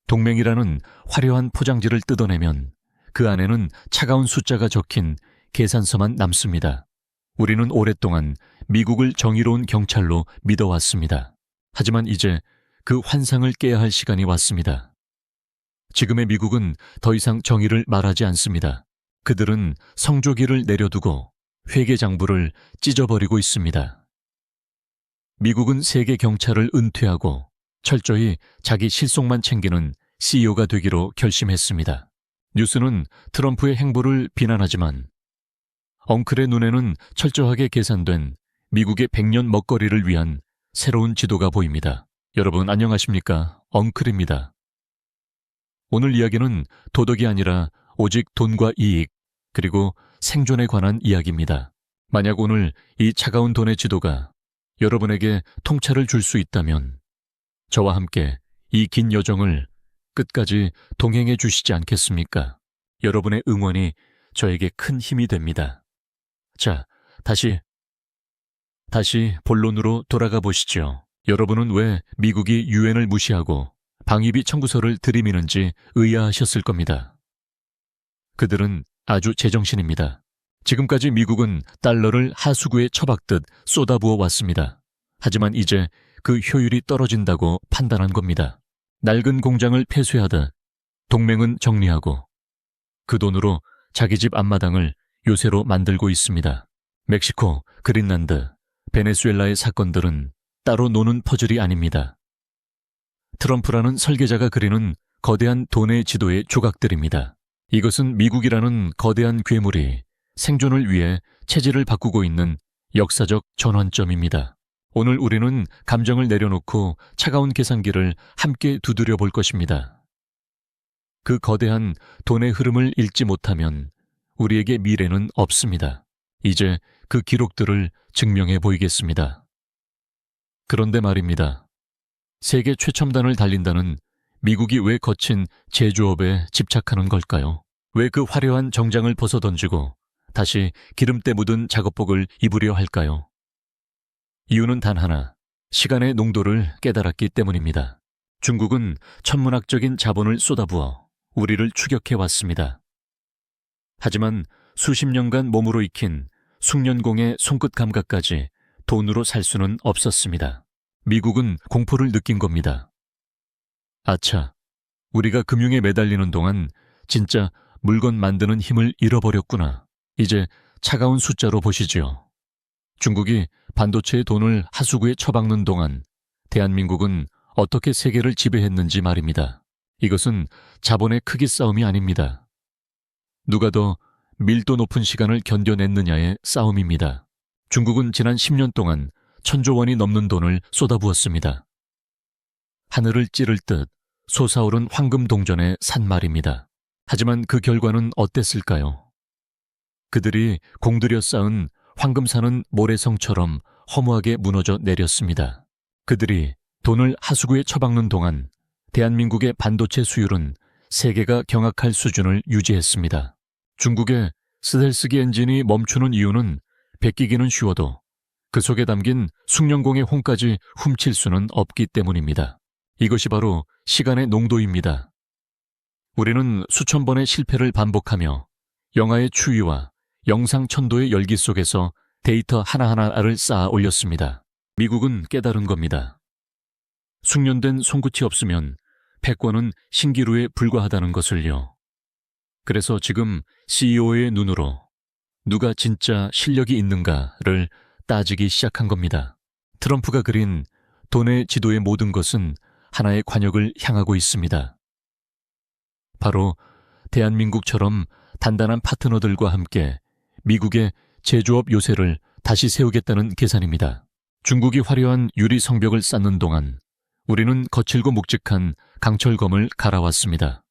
동맹이라는 화려한 포장지를 뜯어내면 그 안에는 차가운 숫자가 적힌 계산서만 남습니다. 우리는 오랫동안 미국을 정의로운 경찰로 믿어왔습니다. 하지만 이제 그 환상을 깨야 할 시간이 왔습니다. 지금의 미국은 더 이상 정의를 말하지 않습니다. 그들은 성조기를 내려두고 회계장부를 찢어버리고 있습니다. 미국은 세계 경찰을 은퇴하고 철저히 자기 실속만 챙기는 CEO가 되기로 결심했습니다. 뉴스는 트럼프의 행보를 비난하지만 엉클의 눈에는 철저하게 계산된 미국의 100년 먹거리를 위한 새로운 지도가 보입니다. 여러분 안녕하십니까? 엉클입니다. 오늘 이야기는 도덕이 아니라 오직 돈과 이익, 그리고 생존에 관한 이야기입니다. 만약 오늘 이 차가운 돈의 지도가 여러분에게 통찰을 줄 수 있다면 저와 함께 이 긴 여정을 끝까지 동행해 주시지 않겠습니까? 여러분의 응원이 저에게 큰 힘이 됩니다. 자, 다시 본론으로 돌아가 보시죠. 여러분은 왜 미국이 유엔을 무시하고 방위비 청구서를 들이미는지 의아하셨을 겁니다. 그들은 아주 제정신입니다. 지금까지 미국은 달러를 하수구에 처박듯 쏟아부어 왔습니다. 하지만 이제 그 효율이 떨어진다고 판단한 겁니다. 낡은 공장을 폐쇄하듯 동맹은 정리하고 그 돈으로 자기 집 앞마당을 요새로 만들고 있습니다. 멕시코, 그린란드, 베네수엘라의 사건들은 따로 노는 퍼즐이 아닙니다. 트럼프라는 설계자가 그리는 거대한 돈의 지도의 조각들입니다. 이것은 미국이라는 거대한 괴물이 생존을 위해 체질을 바꾸고 있는 역사적 전환점입니다. 오늘 우리는 감정을 내려놓고 차가운 계산기를 함께 두드려 볼 것입니다. 그 거대한 돈의 흐름을 읽지 못하면 우리에게 미래는 없습니다. 이제 그 기록들을 증명해 보이겠습니다. 그런데 말입니다. 세계 최첨단을 달린다는 미국이 왜 거친 제조업에 집착하는 걸까요? 왜 그 화려한 정장을 벗어던지고 다시 기름때 묻은 작업복을 입으려 할까요? 이유는 단 하나, 시간의 농도를 깨달았기 때문입니다. 중국은 천문학적인 자본을 쏟아부어 우리를 추격해왔습니다. 하지만 수십 년간 몸으로 익힌 숙련공의 손끝 감각까지 돈으로 살 수는 없었습니다. 미국은 공포를 느낀 겁니다. 아차, 우리가 금융에 매달리는 동안 진짜 물건 만드는 힘을 잃어버렸구나. 이제 차가운 숫자로 보시지요. 중국이 반도체의 돈을 하수구에 처박는 동안 대한민국은 어떻게 세계를 지배했는지 말입니다. 이것은 자본의 크기 싸움이 아닙니다. 누가 더 밀도 높은 시간을 견뎌냈느냐의 싸움입니다. 중국은 지난 10년 동안 1,000조 원이 넘는 돈을 쏟아부었습니다. 하늘을 찌를 듯 솟아오른 황금 동전의 산말입니다. 하지만 그 결과는 어땠을까요? 그들이 공들여 쌓은 황금산은 모래성처럼 허무하게 무너져 내렸습니다. 그들이 돈을 하수구에 처박는 동안 대한민국의 반도체 수율은 세계가 경악할 수준을 유지했습니다. 중국의 스텔스기 엔진이 멈추는 이유는 베끼기는 쉬워도 그 속에 담긴 숙련공의 홍까지 훔칠 수는 없기 때문입니다. 이것이 바로 시간의 농도입니다. 우리는 수천 번의 실패를 반복하며 영하의 추위와 영상 천도의 열기 속에서 데이터 하나하나를 쌓아 올렸습니다. 미국은 깨달은 겁니다. 숙련된 손끝이 없으면 패권은 신기루에 불과하다는 것을요. 그래서 지금 CEO의 눈으로 누가 진짜 실력이 있는가를 따지기 시작한 겁니다. 트럼프가 그린 돈의 지도의 모든 것은 하나의 관역을 향하고 있습니다. 바로 대한민국처럼 단단한 파트너들과 함께 미국의 제조업 요새를 다시 세우겠다는 계산입니다. 중국이 화려한 유리 성벽을 쌓는 동안 우리는 거칠고 묵직한 강철검을 갈아왔습니다.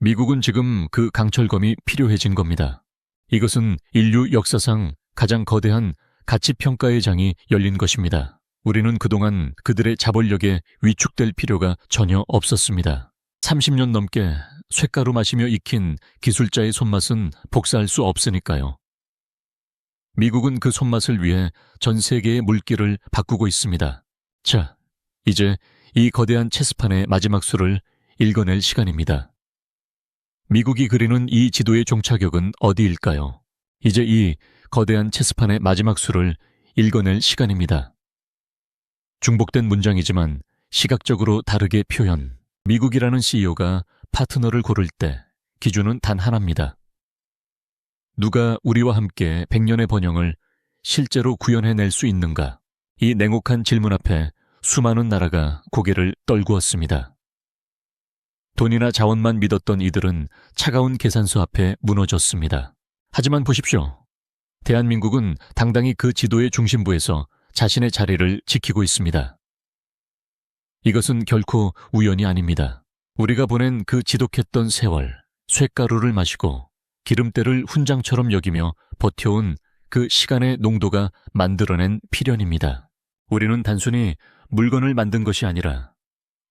미국은 지금 그 강철검이 필요해진 겁니다. 이것은 인류 역사상 가장 거대한 가치평가의 장이 열린 것입니다. 우리는 그동안 그들의 자본력에 위축될 필요가 전혀 없었습니다. 30년 넘게 쇳가루 마시며 익힌 기술자의 손맛은 복사할 수 없으니까요. 미국은 그 손맛을 위해 전 세계의 물길을 바꾸고 있습니다. 자, 이제 이 거대한 체스판의 마지막 수를 읽어낼 시간입니다. 미국이 그리는 이 지도의 종착역은 어디일까요? 이제 이 거대한 체스판의 마지막 수를 읽어낼 시간입니다. 중복된 문장이지만 시각적으로 다르게 표현. 미국이라는 CEO가 파트너를 고를 때 기준은 단 하나입니다. 누가 우리와 함께 100년의 번영을 실제로 구현해낼 수 있는가? 이 냉혹한 질문 앞에 수많은 나라가 고개를 떨구었습니다. 돈이나 자원만 믿었던 이들은 차가운 계산서 앞에 무너졌습니다. 하지만 보십시오. 대한민국은 당당히 그 지도의 중심부에서 자신의 자리를 지키고 있습니다. 이것은 결코 우연이 아닙니다. 우리가 보낸 그 지독했던 세월, 쇳가루를 마시고 기름때를 훈장처럼 여기며 버텨온 그 시간의 농도가 만들어낸 필연입니다. 우리는 단순히 물건을 만든 것이 아니라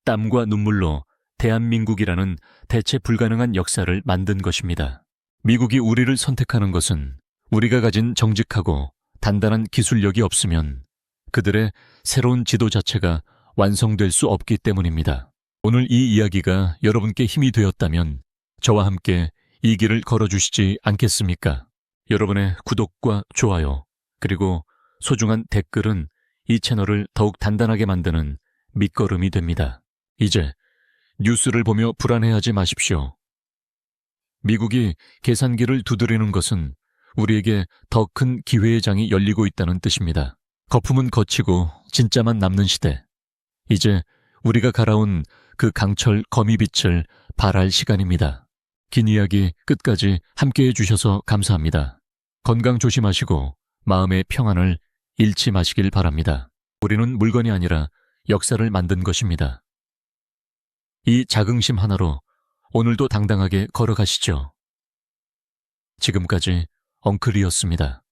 땀과 눈물로 대한민국이라는 대체 불가능한 역사를 만든 것입니다. 미국이 우리를 선택하는 것은 우리가 가진 정직하고 단단한 기술력이 없으면 그들의 새로운 지도 자체가 완성될 수 없기 때문입니다. 오늘 이 이야기가 여러분께 힘이 되었다면 저와 함께 이 길을 걸어주시지 않겠습니까? 여러분의 구독과 좋아요, 그리고 소중한 댓글은 이 채널을 더욱 단단하게 만드는 밑거름이 됩니다. 이제 뉴스를 보며 불안해하지 마십시오. 미국이 계산기를 두드리는 것은 우리에게 더 큰 기회의 장이 열리고 있다는 뜻입니다. 거품은 거치고 진짜만 남는 시대. 이제 우리가 갈아온 그 강철 거미빛을 발할 시간입니다. 긴 이야기 끝까지 함께해 주셔서 감사합니다. 건강 조심하시고 마음의 평안을 잃지 마시길 바랍니다. 우리는 물건이 아니라 역사를 만든 것입니다. 이 자긍심 하나로 오늘도 당당하게 걸어가시죠. 지금까지 엉클이었습니다.